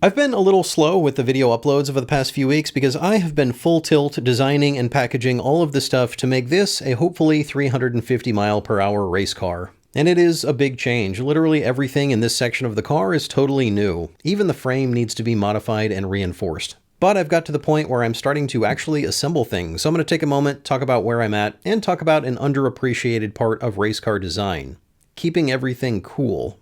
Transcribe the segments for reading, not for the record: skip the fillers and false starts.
I've been a little slow with the video uploads over the past few weeks because I have been full tilt designing and packaging all of the stuff to make this a hopefully 350 mile per hour race car. And it is a big change. Literally everything in this section of the car is totally new. Even the frame needs to be modified and reinforced. But I've got to the point where I'm starting to actually assemble things, so I'm going to take a moment, talk about where I'm at, and talk about an underappreciated part of race car design: keeping everything cool.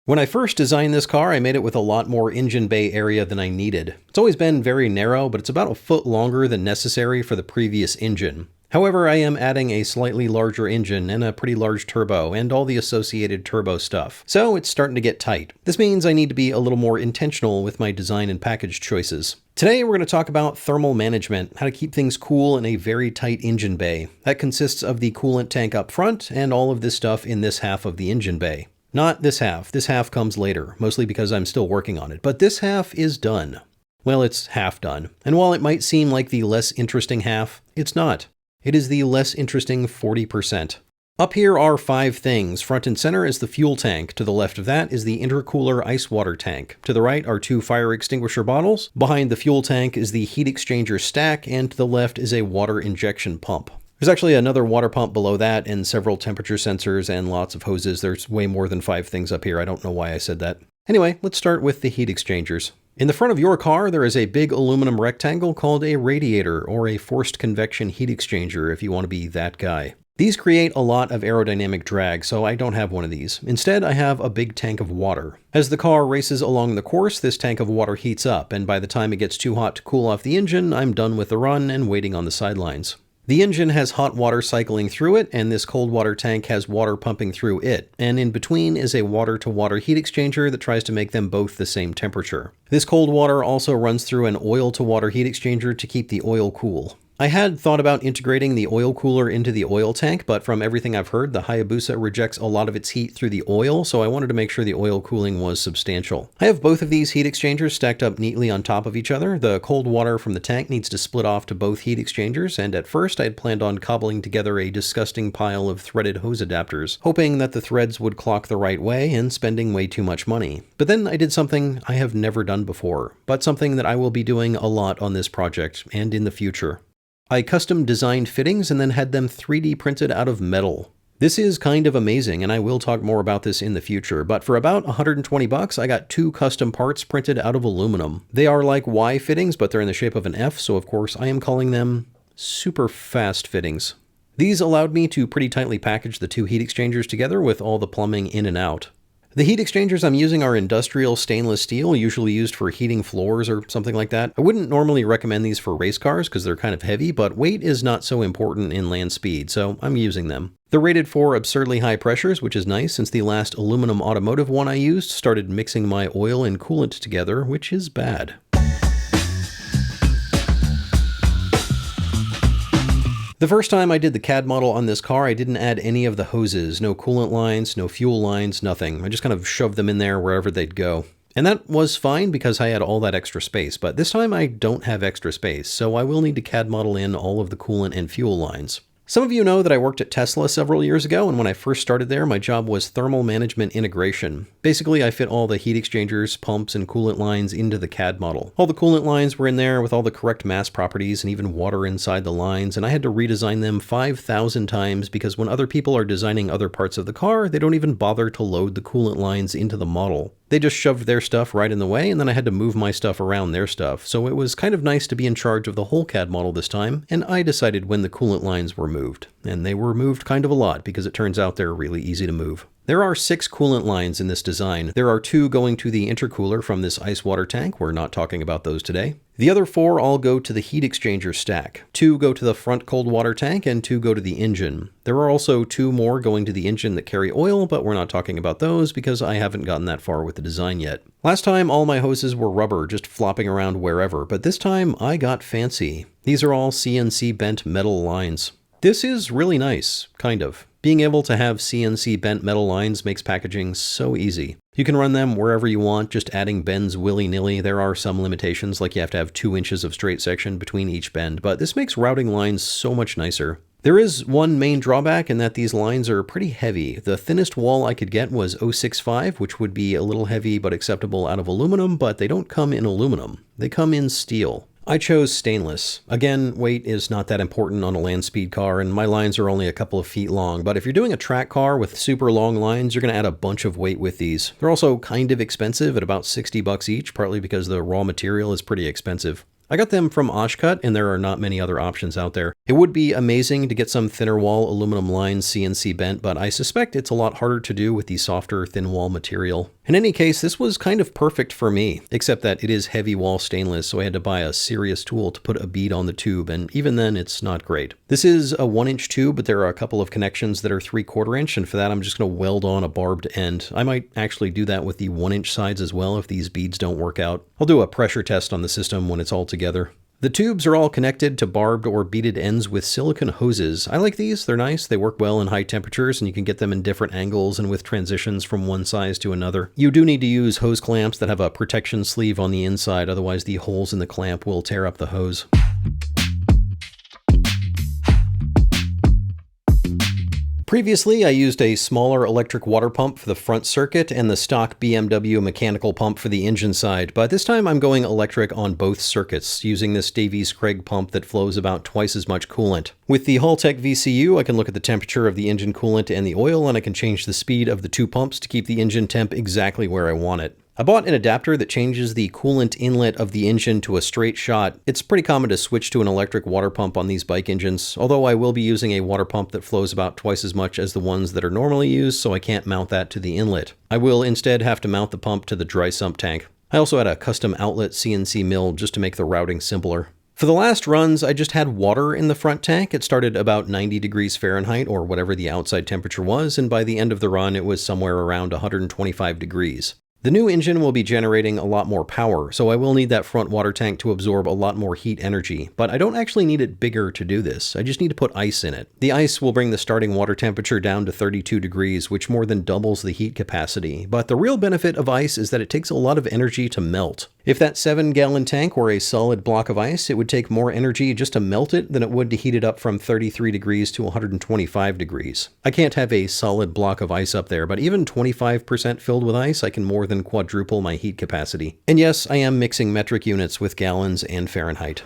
When I first designed this car, I made it with a lot more engine bay area than I needed. It's always been very narrow, but it's about a foot longer than necessary for the previous engine. However, I am adding a slightly larger engine and a pretty large turbo and all the associated turbo stuff, so it's starting to get tight. This means I need to be a little more intentional with my design and package choices. Today, we're going to talk about thermal management, how to keep things cool in a very tight engine bay. That consists of the coolant tank up front and all of this stuff in this half of the engine bay. Not this half. This half comes later, mostly because I'm still working on it, but this half is done. Well, it's half done. And while it might seem like the less interesting half, it's not. It is the less interesting 40%. Up here are 5 things. Front and center is the fuel tank. To the left of that is the intercooler ice water tank. To the right are 2 fire extinguisher bottles. Behind the fuel tank is the heat exchanger stack, and to the left is a water injection pump. There's actually another water pump below that and several temperature sensors and lots of hoses. There's way more than 5 things up here. I don't know why I said that. Anyway, let's start with the heat exchangers. In the front of your car, there is a big aluminum rectangle called a radiator, or a forced convection heat exchanger if you want to be that guy. These create a lot of aerodynamic drag, so I don't have one of these. Instead, I have a big tank of water. As the car races along the course, this tank of water heats up, and by the time it gets too hot to cool off the engine, I'm done with the run and waiting on the sidelines. The engine has hot water cycling through it, and this cold water tank has water pumping through it, and in between is a water-to-water heat exchanger that tries to make them both the same temperature. This cold water also runs through an oil-to-water heat exchanger to keep the oil cool. I had thought about integrating the oil cooler into the oil tank, but from everything I've heard, the Hayabusa rejects a lot of its heat through the oil, so I wanted to make sure the oil cooling was substantial. I have both of these heat exchangers stacked up neatly on top of each other. The cold water from the tank needs to split off to both heat exchangers, and at first I had planned on cobbling together a disgusting pile of threaded hose adapters, hoping that the threads would clock the right way and spending way too much money. But then I did something I have never done before, but something that I will be doing a lot on this project and in the future. I custom designed fittings and then had them 3D printed out of metal. This is kind of amazing, and I will talk more about this in the future, but for about $120, I got 2 custom parts printed out of aluminum. They are like Y fittings, but they're in the shape of an F, so of course I am calling them Superfast fittings. These allowed me to pretty tightly package the 2 heat exchangers together with all the plumbing in and out. The heat exchangers I'm using are industrial stainless steel, usually used for heating floors or something like that. I wouldn't normally recommend these for race cars because they're kind of heavy, but weight is not so important in land speed, so I'm using them. They're rated for absurdly high pressures, which is nice since the last aluminum automotive one I used started mixing my oil and coolant together, which is bad. The first time I did the CAD model on this car, I didn't add any of the hoses, no coolant lines, no fuel lines, nothing. I just kind of shoved them in there wherever they'd go. And that was fine because I had all that extra space, but this time I don't have extra space, so I will need to CAD model in all of the coolant and fuel lines. Some of you know that I worked at Tesla several years ago, and when I first started there, my job was thermal management integration. Basically, I fit all the heat exchangers, pumps, and coolant lines into the CAD model. All the coolant lines were in there with all the correct mass properties and even water inside the lines, and I had to redesign them 5,000 times because when other people are designing other parts of the car, they don't even bother to load the coolant lines into the model. They just shoved their stuff right in the way, and then I had to move my stuff around their stuff, so it was kind of nice to be in charge of the whole CAD model this time, and I decided when the coolant lines were moved. And they were moved kind of a lot, because it turns out they're really easy to move. There are 6 coolant lines in this design. There are 2 going to the intercooler from this ice water tank. We're not talking about those today. The other 4 all go to the heat exchanger stack. 2 go to the front cold water tank and 2 go to the engine. There are also 2 more going to the engine that carry oil, but we're not talking about those because I haven't gotten that far with the design yet. Last time all my hoses were rubber, just flopping around wherever, but this time I got fancy. These are all CNC bent metal lines. This is really nice, kind of. Being able to have CNC bent metal lines makes packaging so easy. You can run them wherever you want, just adding bends willy-nilly. There are some limitations, like you have to have 2 inches of straight section between each bend, but this makes routing lines so much nicer. There is one main drawback in that these lines are pretty heavy. The thinnest wall I could get was 065, which would be a little heavy but acceptable out of aluminum, but they don't come in aluminum. They come in steel. I chose stainless. Again, weight is not that important on a land speed car, and my lines are only a couple of feet long, but if you're doing a track car with super long lines, you're going to add a bunch of weight with these. They're also kind of expensive at about $60 each, partly because the raw material is pretty expensive. I got them from Oshkosh, and there are not many other options out there. It would be amazing to get some thinner wall aluminum lines CNC bent, but I suspect it's a lot harder to do with the softer thin wall material. In any case, this was kind of perfect for me, except that it is heavy wall stainless, so I had to buy a serious tool to put a bead on the tube, and even then it's not great. This is a 1-inch tube, but there are a couple of connections that are 3/4 inch, and for that I'm just going to weld on a barbed end. I might actually do that with the 1-inch sides as well if these beads don't work out. I'll do a pressure test on the system when it's all together. The tubes are all connected to barbed or beaded ends with silicone hoses. I like these, they're nice, they work well in high temperatures, and you can get them in different angles and with transitions from one size to another. You do need to use hose clamps that have a protection sleeve on the inside, otherwise the holes in the clamp will tear up the hose. Previously, I used a smaller electric water pump for the front circuit and the stock BMW mechanical pump for the engine side, but this time I'm going electric on both circuits, using this Davies-Craig pump that flows about twice as much coolant. With the Haltech VCU, I can look at the temperature of the engine coolant and the oil, and I can change the speed of the two pumps to keep the engine temp exactly where I want it. I bought an adapter that changes the coolant inlet of the engine to a straight shot. It's pretty common to switch to an electric water pump on these bike engines, although I will be using a water pump that flows about twice as much as the ones that are normally used, so I can't mount that to the inlet. I will instead have to mount the pump to the dry sump tank. I also had a custom outlet CNC milled just to make the routing simpler. For the last runs, I just had water in the front tank. It started about 90 degrees Fahrenheit, or whatever the outside temperature was, and by the end of the run, it was somewhere around 125 degrees. The new engine will be generating a lot more power, so I will need that front water tank to absorb a lot more heat energy, but I don't actually need it bigger to do this. I just need to put ice in it. The ice will bring the starting water temperature down to 32 degrees, which more than doubles the heat capacity, but the real benefit of ice is that it takes a lot of energy to melt. If that 7-gallon tank were a solid block of ice, it would take more energy just to melt it than it would to heat it up from 33 degrees to 125 degrees. I can't have a solid block of ice up there, but even 25% filled with ice, I can more than quadruple my heat capacity. And yes, I am mixing metric units with gallons and Fahrenheit.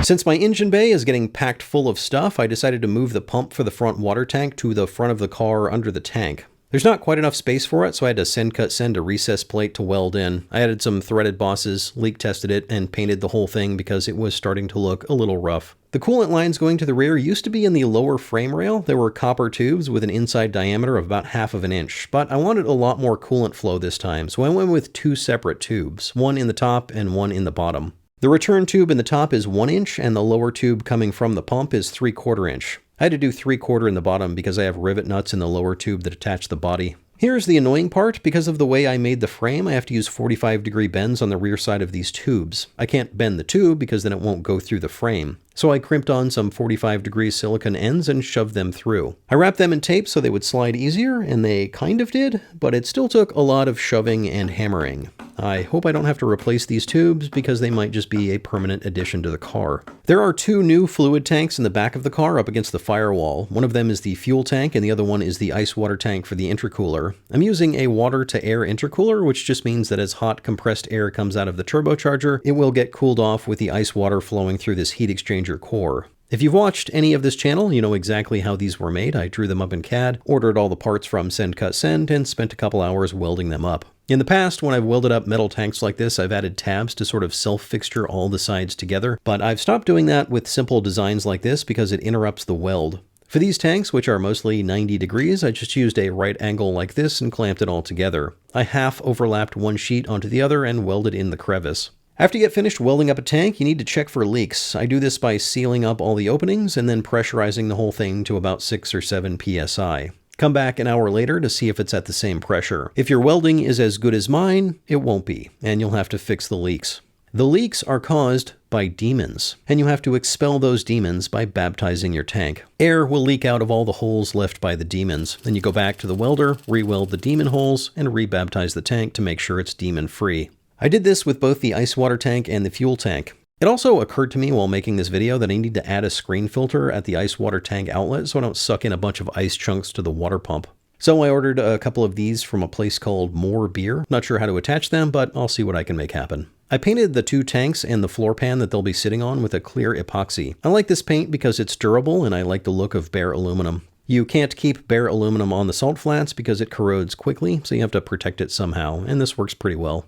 Since my engine bay is getting packed full of stuff, I decided to move the pump for the front water tank to the front of the car under the tank. There's not quite enough space for it, so I had to send a recess plate to weld in. I added some threaded bosses, leak tested it, and painted the whole thing because it was starting to look a little rough. The coolant lines going to the rear used to be in the lower frame rail. There were copper tubes with an inside diameter of about 1/2 inch, but I wanted a lot more coolant flow this time, so I went with 2 separate tubes, one in the top and one in the bottom. The return tube in the top is 1 inch, and the lower tube coming from the pump is 3/4 inch. I had to do 3/4 in the bottom because I have rivet nuts in the lower tube that attach the body. Here's the annoying part. Because of the way I made the frame, I have to use 45-degree bends on the rear side of these tubes. I can't bend the tube because then it won't go through the frame. So I crimped on some 45-degree silicone ends and shoved them through. I wrapped them in tape so they would slide easier, and they kind of did, but it still took a lot of shoving and hammering. I hope I don't have to replace these tubes because they might just be a permanent addition to the car. There are 2 new fluid tanks in the back of the car up against the firewall. One of them is the fuel tank and the other one is the ice water tank for the intercooler. I'm using a water-to-air intercooler, which just means that as hot compressed air comes out of the turbocharger, it will get cooled off with the ice water flowing through this heat exchanger core. If you've watched any of this channel, you know exactly how these were made. I drew them up in CAD, ordered all the parts from Send Cut Send, and spent a couple hours welding them up. In the past, when I've welded up metal tanks like this, I've added tabs to sort of self-fixture all the sides together, but I've stopped doing that with simple designs like this because it interrupts the weld. For these tanks, which are mostly 90 degrees, I just used a right angle like this and clamped it all together. I half overlapped one sheet onto the other and welded in the crevice. After you get finished welding up a tank, you need to check for leaks. I do this by sealing up all the openings and then pressurizing the whole thing to about 6 or 7 psi. Come back an hour later to see if it's at the same pressure. If your welding is as good as mine, it won't be, and you'll have to fix the leaks. The leaks are caused by demons, and you have to expel those demons by baptizing your tank. Air will leak out of all the holes left by the demons. Then you go back to the welder, re-weld the demon holes, and re-baptize the tank to make sure it's demon-free. I did this with both the ice water tank and the fuel tank. It also occurred to me while making this video that I need to add a screen filter at the ice water tank outlet so I don't suck in a bunch of ice chunks to the water pump. So I ordered a couple of these from a place called More Beer. Not sure how to attach them, but I'll see what I can make happen. I painted the 2 tanks and the floor pan that they'll be sitting on with a clear epoxy. I like this paint because it's durable and I like the look of bare aluminum. You can't keep bare aluminum on the salt flats because it corrodes quickly, so you have to protect it somehow, and this works pretty well.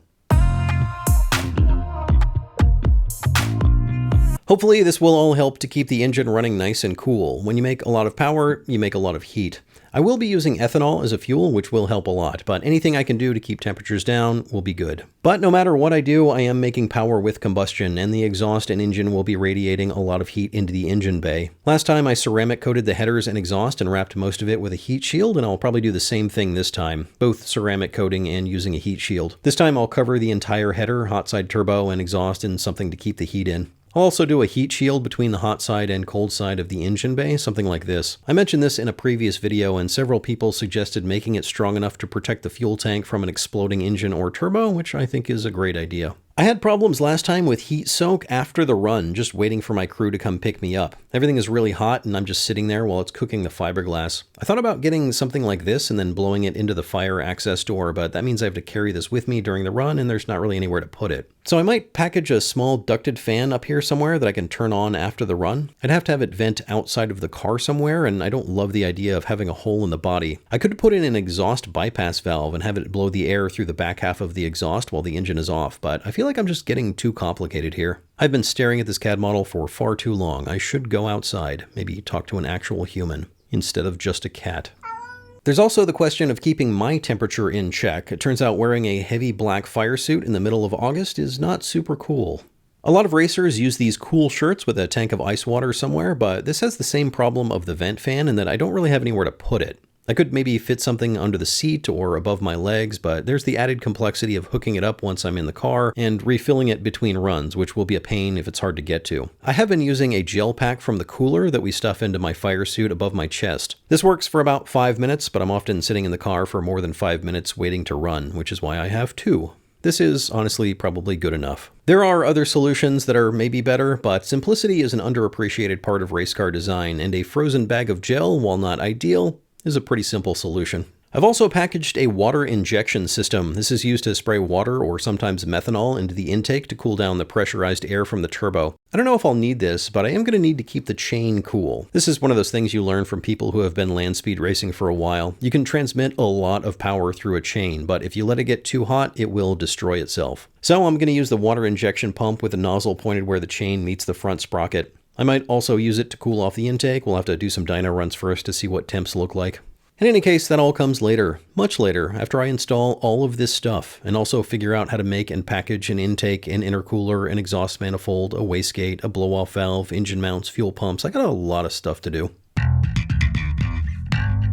Hopefully this will all help to keep the engine running nice and cool. When you make a lot of power, you make a lot of heat. I will be using ethanol as a fuel, which will help a lot, but anything I can do to keep temperatures down will be good. But no matter what I do, I am making power with combustion, and the exhaust and engine will be radiating a lot of heat into the engine bay. Last time I ceramic coated the headers and exhaust and wrapped most of it with a heat shield, and I'll probably do the same thing this time, both ceramic coating and using a heat shield. This time I'll cover the entire header, hot side turbo, and exhaust in something to keep the heat in. I'll also do a heat shield between the hot side and cold side of the engine bay, something like this. I mentioned this in a previous video and several people suggested making it strong enough to protect the fuel tank from an exploding engine or turbo, which I think is a great idea. I had problems last time with heat soak after the run, just waiting for my crew to come pick me up. Everything is really hot and I'm just sitting there while it's cooking the fiberglass. I thought about getting something like this and then blowing it into the fire access door, but that means I have to carry this with me during the run and there's not really anywhere to put it. So I might package a small ducted fan up here somewhere that I can turn on after the run. I'd have to have it vent outside of the car somewhere, and I don't love the idea of having a hole in the body. I could put in an exhaust bypass valve and have it blow the air through the back half of the exhaust while the engine is off, but I feel like I'm just getting too complicated here. I've been staring at this CAD model for far too long. I should go outside, maybe talk to an actual human, instead of just a cat. There's also the question of keeping my temperature in check. It turns out wearing a heavy black fire suit in the middle of August is not super cool. A lot of racers use these cool shirts with a tank of ice water somewhere, but this has the same problem of the vent fan in that I don't really have anywhere to put it. I could maybe fit something under the seat or above my legs, but there's the added complexity of hooking it up once I'm in the car and refilling it between runs, which will be a pain if it's hard to get to. I have been using a gel pack from the cooler that we stuff into my fire suit above my chest. This works for about 5 minutes, but I'm often sitting in the car for more than 5 minutes waiting to run, which is why I have 2. This is honestly probably good enough. There are other solutions that are maybe better, but simplicity is an underappreciated part of race car design, and a frozen bag of gel, while not ideal, is a pretty simple solution. I've also packaged a water injection system. This is used to spray water or sometimes methanol into the intake to cool down the pressurized air from the turbo. I don't know if I'll need this, but I am going to need to keep the chain cool. This is one of those things you learn from people who have been land speed racing for a while. You can transmit a lot of power through a chain, but if you let it get too hot, it will destroy itself. So I'm going to use the water injection pump with the nozzle pointed where the chain meets the front sprocket. I might also use it to cool off the intake. We'll have to do some dyno runs first to see what temps look like. In any case, that all comes later, much later, after I install all of this stuff and also figure out how to make and package an intake, an intercooler, an exhaust manifold, a wastegate, a blow-off valve, engine mounts, fuel pumps. I got a lot of stuff to do.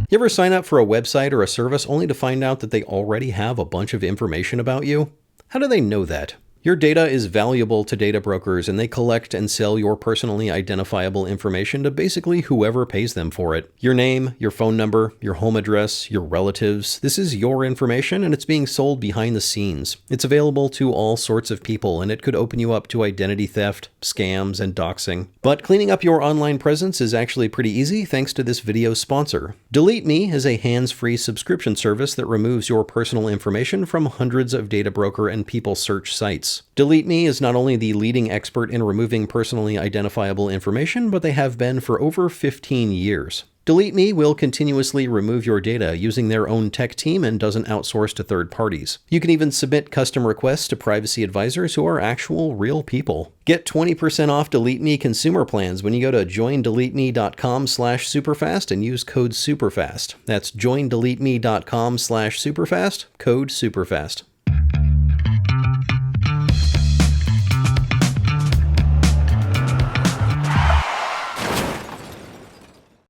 You ever sign up for a website or a service only to find out that they already have a bunch of information about you? How do they know that? Your data is valuable to data brokers, and they collect and sell your personally identifiable information to basically whoever pays them for it. Your name, your phone number, your home address, your relatives. This is your information, and it's being sold behind the scenes. It's available to all sorts of people, and it could open you up to identity theft, scams, and doxing. But cleaning up your online presence is actually pretty easy thanks to this video's sponsor. Delete Me is a hands-free subscription service that removes your personal information from hundreds of data broker and people search sites. Delete Me is not only the leading expert in removing personally identifiable information, but they have been for over 15 years. Delete Me will continuously remove your data using their own tech team and doesn't outsource to third parties. You can even submit custom requests to privacy advisors who are actual real people. Get 20% off Delete Me consumer plans when you go to joindeleteme.com/superfast and use code SUPERFAST. That's joindeleteme.com/superfast, code SUPERFAST.